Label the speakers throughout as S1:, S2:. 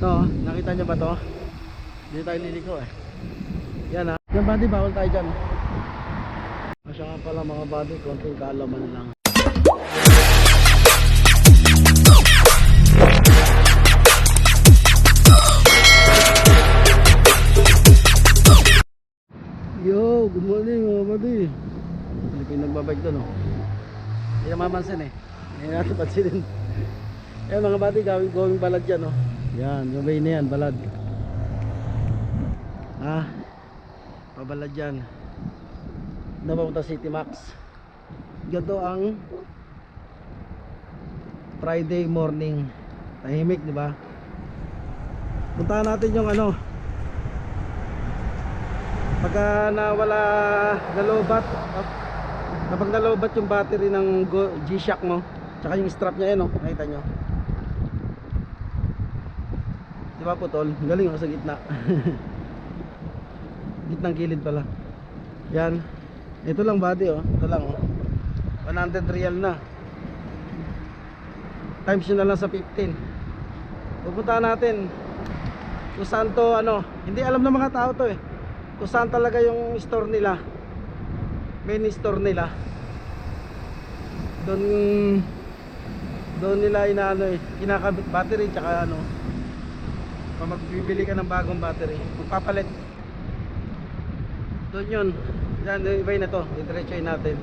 S1: Ito, nakita nyo ba to? Dito tayo liliko eh. Yan ha. Yan buddy, bawal tayo dyan. Masya nga pala mga buddy, konting kaalaman lang. Yo, good morning mga buddy. Hindi ko yung nagbabike doon oh. Hindi na mamansin eh. Hindi natin pansinin. Yan mga buddy, going balad yan oh. Yan, gabay na yan, balad. Pabalad yan. Napapunta City Max. Ganito ang Friday morning. Tahimik, di ba? Puntahan natin yung ano. Pagka nawala, nalobat, kapag nalobat yung battery ng G-Shock mo, tsaka yung strap niya yan, oh, nakita nyo. Di ba putol? Galing ako sa gitna. Gitnang kilid pala. Yan. Ito lang body oh. Ito lang oh. 100 real na. Times yun na lang sa 15. Pupuntahan natin kung saan to ano. Hindi alam ng mga tao to eh. Kung saan talaga yung store nila. Main store nila. Doon nila inaano eh. Kinakabit battery tsaka ano. Kung magbibili ka ng bagong battery, magpapalit. Doon yun. Yan, iba na to. Diretsoin natin.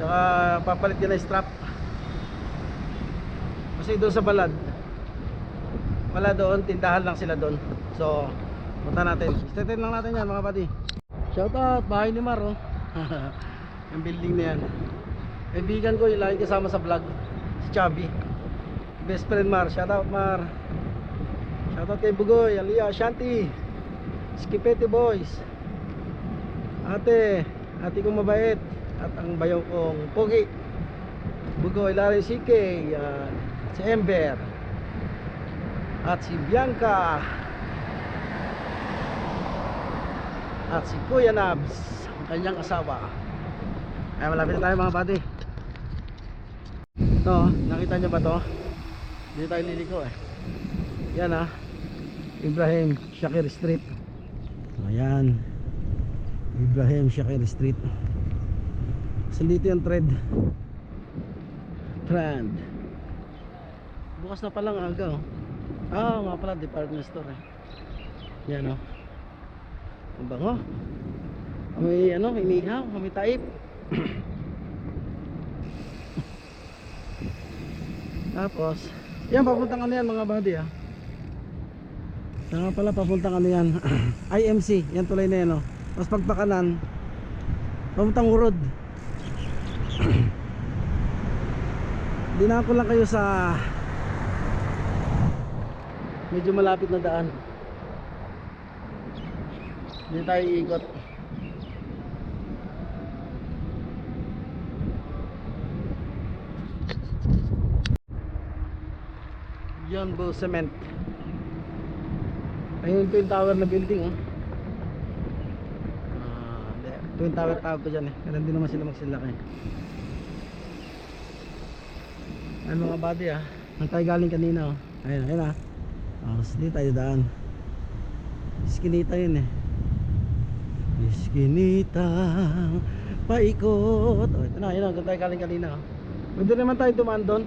S1: Tsaka papalit yun na strap. Kasi doon sa balad, wala doon, tindahan lang sila doon. So, punta natin. Stay lang natin yan mga buddy. Shout out, bahay ni Mar oh. Yung building na yan. Kaibigan ko yung lagi kasama sa vlog, si Chubby. Best friend Mar, shout out Mar. Shout out kay Bugoy, Alia, Shanti, Skipete Boys, ate kong mabait, at ang bayaw kong Pogi, Bugoy, Larry CK, si Ember, at si Bianca, at si Kuya Nabs, ang kanyang asawa. Ay, malapit na tayo mga buddy. Ito, nakita nyo ba to? Dito tayo liliko eh. Yan ah, Ibrahim Shakir Street. Ayan, Ibrahim Shakir Street. So dito yung trend. Bukas na palang aga oh. Nga pala, department store eh. Yan oh. Ang bango. May ano, may mihaw, may taip. Tapos yan, papuntang ano yan mga buddy ah. Nga pala, papuntang ano yan. IMC, yan tulay na yan oh. Tapos pagpakanan, papuntang Urod. Dinako lang kayo sa medyo malapit na daan. Hindi tayo iikot. John Bull Cement. Ayun Twin Tower na building oh. Twin Tower tawag ko dyan eh. Kaya hindi naman sila magsilaki. Ayun mga buddy ah. Nang tayo galing kanina oh. Ayun, ayun ah. Hindi tayo daan. Iskinita yun eh. Iskinita paikot. Ito na, yun ah. Tayo galing kanina oh. Pwede naman tayo dumaan doon.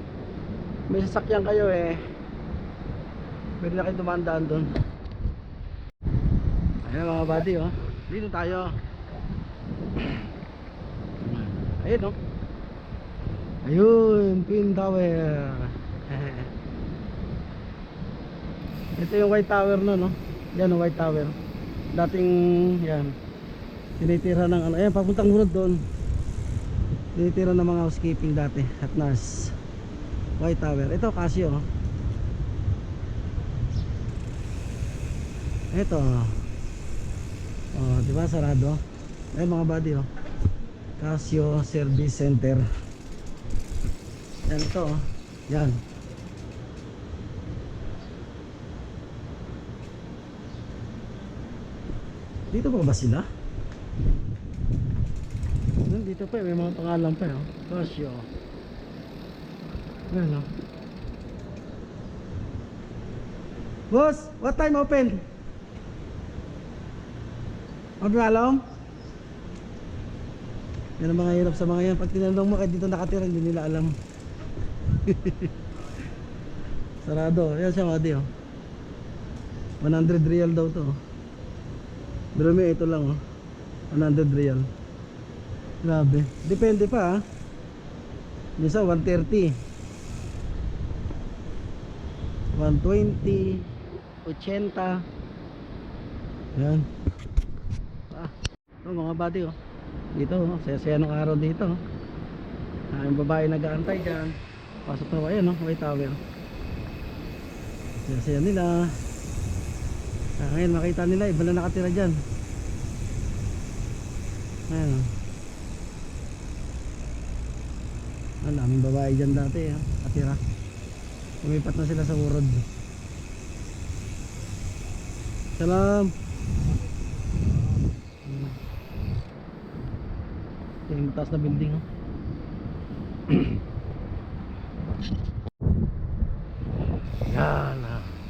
S1: May sasakyan kayo eh. Pwede na kayo dumandaan doon. Ayan mga buddy oh. Dito tayo. Ayun oh. Ayun, Twin Tower. Ito yung White Tower no, no? Yan yung White Tower. Dating yan, tinitira ng ano. Ayan, papuntang Urod doon. Tinitira ng mga housekeeping dati at nurse. White Tower. Ito Casio oh. Ito oh, di ba sarado? Ay mga buddy oh. Casio Service Center. Yan ito oh. Yan. Dito pa ba sila? Dito pa may mga pangalan pa oh. Casio. Yan oh. Boss, what time open? Huwag mo alam? Yan ang mga hirap sa mga yan. Pag tinanong mo kahit dito nakatira, hindi nila alam. Sarado. Yan siya, Madi, oh. 100 real daw to. Pero may ito lang, oh. 100 real. Grabe. Depende pa, ah. Minsan 130, 120, 80. Yan. Ito mga buddy, oh. Dito, oh. Saya-saya ng araw dito, oh. Yung babae nag-aantay dyan. Pasok na, ayan, oh. May tower. Saya-saya nila. Ngayon makita nila, iba na nakatira dyan. Ayan, oh. Ang daming babae dyan dati, katira. Lumipat na sila sa Urod. Salam. Ito yung taas na building, oh. Yan,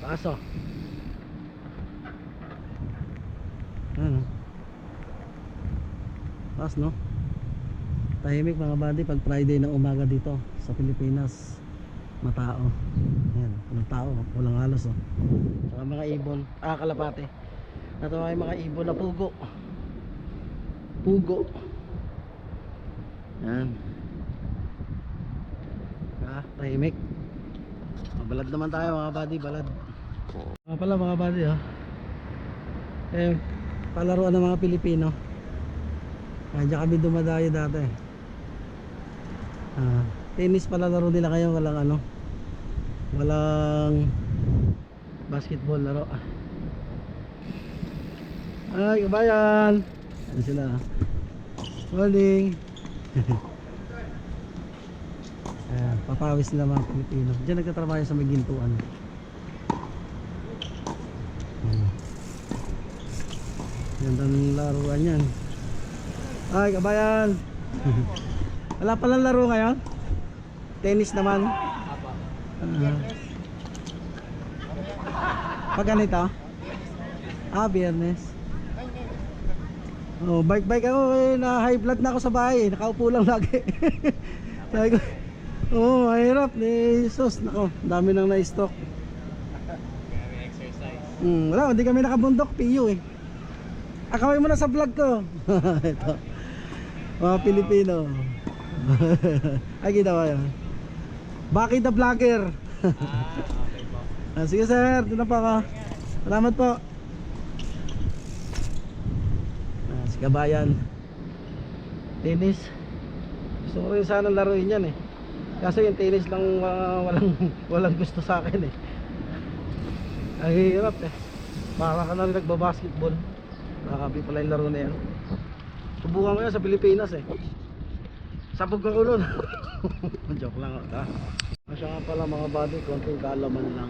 S1: taas, oh. Yan, oh. Taas, no? Tahimik mga buddy pag Friday ng umaga dito sa Pilipinas. Matao. Ayan, walang tao, walang halos, oh. Saka mga ibon, kalapate. Ito ay mga ibon na pugo. Pugo. Yan. Tahimik. Balad naman tayo mga buddy, balad. Pala mga buddy, oh. Palaruan ng mga Pilipino. Diyan kami dumadayo dati. Tennis pala laro nila kayo, walang walang basketball laro. Ay kabayan, ano sila, morning. Papawis nila mga Pilipino. Diyan nagtatrabaho sa may gintuan. Ganda ng laruan yan. Ay kabayan. Wala palang laro ngayon? Tennis naman. Pag ganito? Biyernes. Bike ako, na high blood na ako sa bahay. Nakaupo lang lagi. Sabi ko, mahirap. Jesus, nako, dami nang na-stroke. Wala, hindi kami nakabundok. PU eh. Akaway mo na sa vlog ko. Ito, mga Pilipino. Ay, kita ba yun? Baki the vlogger.
S2: Okay po.
S1: Sige sir, doon na po ako. Salamat po. Si kabayan. Tennis. Gusto ko rin sana laruin yan eh. Kaso yung tennis lang walang gusto sa akin eh. Ay hirap eh. Para ka na rin nagbabasketball. Nakakabi pala yung laro na yan. Subukan ko yan sa Pilipinas eh. Sabog ako nun. Joke lang ako. Masya nga pala mga buddy, konting kaalaman lang.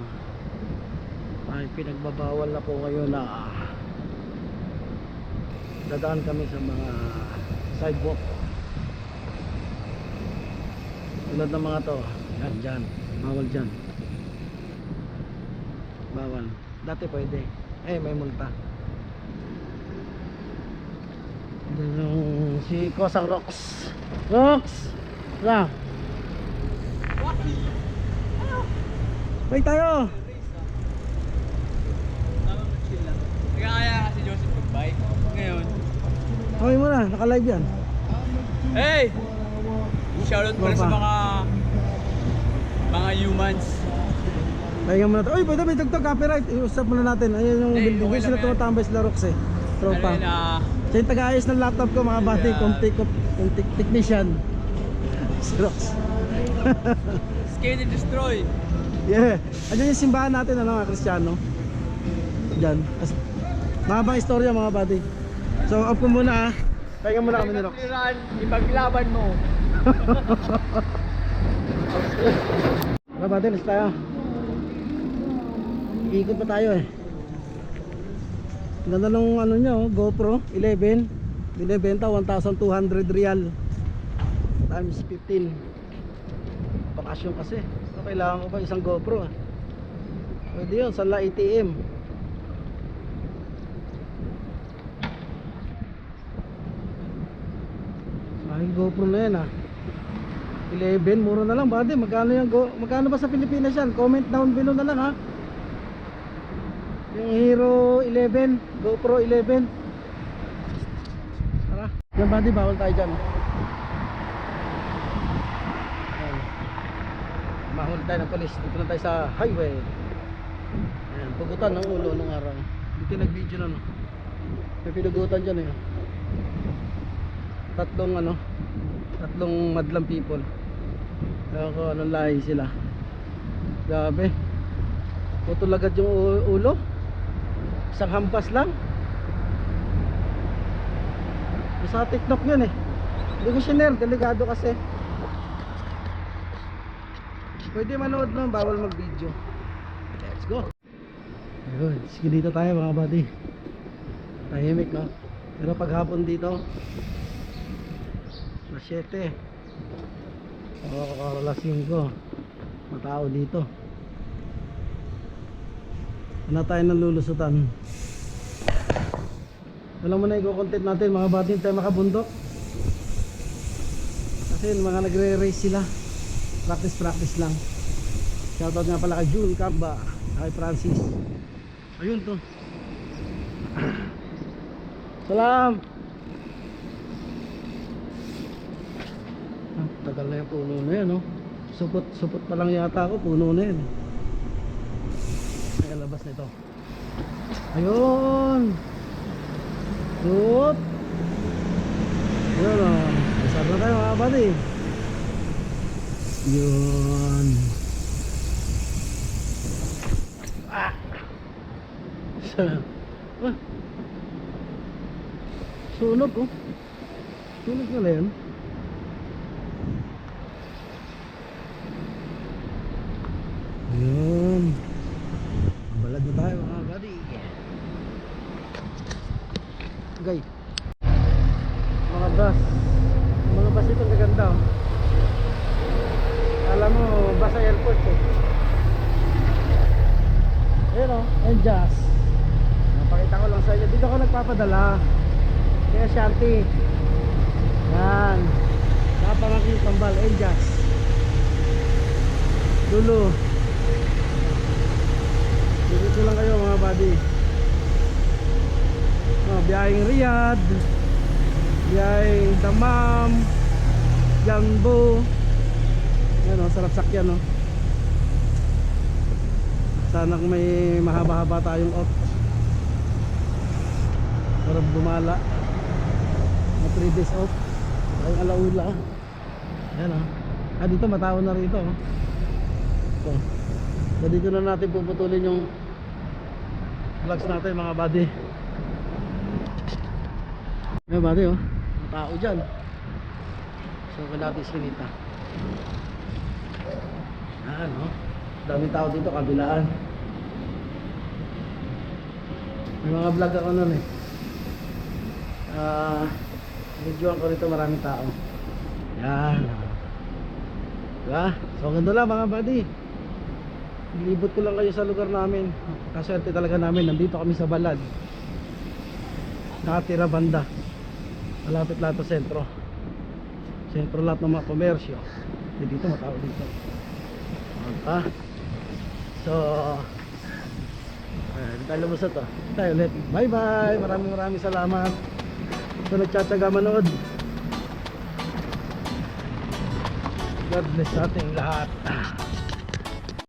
S1: Ay pinagbabawal na po ngayon na dadaan kami sa mga sidewalk. Tulad ng mga to. Yan, dyan. Bawal dyan. Bawal. Dati pwede. May multa. Si Kosang Rox. Rox! Wala. Wait tayo.
S2: Nag-aaya kasi Joseph mag-bike. Ngayon.
S1: Okay mo na, naka-live yan.
S2: Hey! Shoutout pala sa mga humans.
S1: Pahinga muna tayo. Uy, pwede may tugtog copyright. I-usap muna natin. Ayun yung
S2: Hey,
S1: building.
S2: okay
S1: Doon sila
S2: lang yan.
S1: tumatambay sila Rox eh. Tropa. Siya yung taga-ayos ng laptop ko mga bati. Kung technician. Si Rox.
S2: Skate and destroy.
S1: Yeah. Andiyan yung simbahan natin, mga Kristiyano. Diyan. Mahabang istorya mga bati. So, off ko muna ah. Pahinga muna kami ni Rox.
S2: Ipaglaban mo.
S1: Mga bati, let's tayo. Ikot pa tayo eh. Ganda nung GoPro 11. Binibenta 1,200 real times 15. Bakasyon kasi. So, kailangan ko ba isang GoPro Pwede yun, Sanla ATM. Ay, GoPro na yan 11, mura na lang buddy. Magkano yan? Magkano ba sa Pilipinas yan? Comment down below na lang ha. Yung Hero 11, GoPro 11. Tara. Yan buddy, bawal tayo dyan. Ayan. Mahuli tayo ng polis. Dito na tayo sa highway. Ayan, pugutan ng ulo nung araw. Dito nag-video na no. May pinugutan dyan tatlong madlang people. Kaya ko anong lahi sila. Grabe. Putol agad yung ulo. Isang hampas lang. Sa TikTok yun Hindi ko sinare, delikado kasi. Pwede manood nun, bawal mag video. Let's go. Ayun, sige dito tayo mga buddy. Tahimik no. Pero paghapon dito na 7 alas 5 matao dito. Ano tayo nang lulusutan? Alam mo na i-content natin mga buddy, tayo makabundok. Kasi yung mga nagre-race sila, practice lang. Shoutout nga pala kay June Camba, kay Francis. Ayun to. Salam. Tagal na yung puno na yan supot pa lang yata ako, puno na yan ay labas nito. Ayun. Oop. Ayun Masarap na tayo mga buddy. Yun. Sunog sunog na yan. Ayun. Balad na tayo mga buddy. Okay. Mga bus ito gaganda Alam mo, bus airport Ayun Enjas. Napakita ko lang sa inyo. Dito ako nagpapadala. Kaya Shanti. Yan. Napangakit pambal. Enjas. Dulo. Dito lang kayo mga buddy. Biyaheng Riyadh, biyaheng Damam, Jambu. Yan sarap sakyan Sana kung may mahaba-haba tayong off. Sarap bumala. 3 days off. Ay alaula. Yan dito matao na rito So dito na natin puputulin yung vlogs natin mga buddy. Ayan buddy matao dyan. So natin sinita. Yan daming tao dito kabilaan. May mga vlog ako nun videoan ko rito maraming tao. Yan diba? So ganda lang mga buddy. Ilibot ko lang kayo sa lugar namin. Kaswerte talaga namin. Nandito kami sa Balad. Nakatira banda. Malapit lahat sa sentro. Sentro lahat ng mga komersyo. Dito matao dito. So hindi tayo lumusot tayo ulit. Bye bye. Maraming salamat sa nagtsatsaga manood. God bless sa ating lahat.